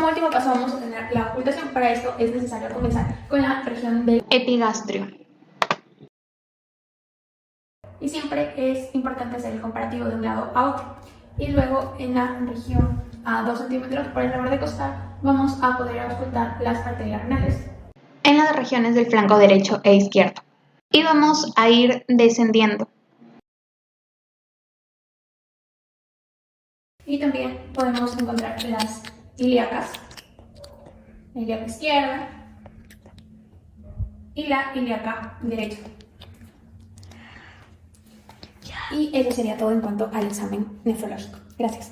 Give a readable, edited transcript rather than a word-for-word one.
como último paso vamos a tener la ocultación. Para esto es necesario comenzar con la región del epigastrio. Y siempre es importante hacer el comparativo de un lado a otro. Y luego en la región a 2 centímetros por el borde costal vamos a poder auscultar las arterias renales en las regiones del flanco derecho e izquierdo. Y vamos a ir descendiendo. Y también podemos encontrar las ilíacas, la ilíaca izquierda y la ilíaca derecha. Y eso sería todo en cuanto al examen nefrológico. Gracias.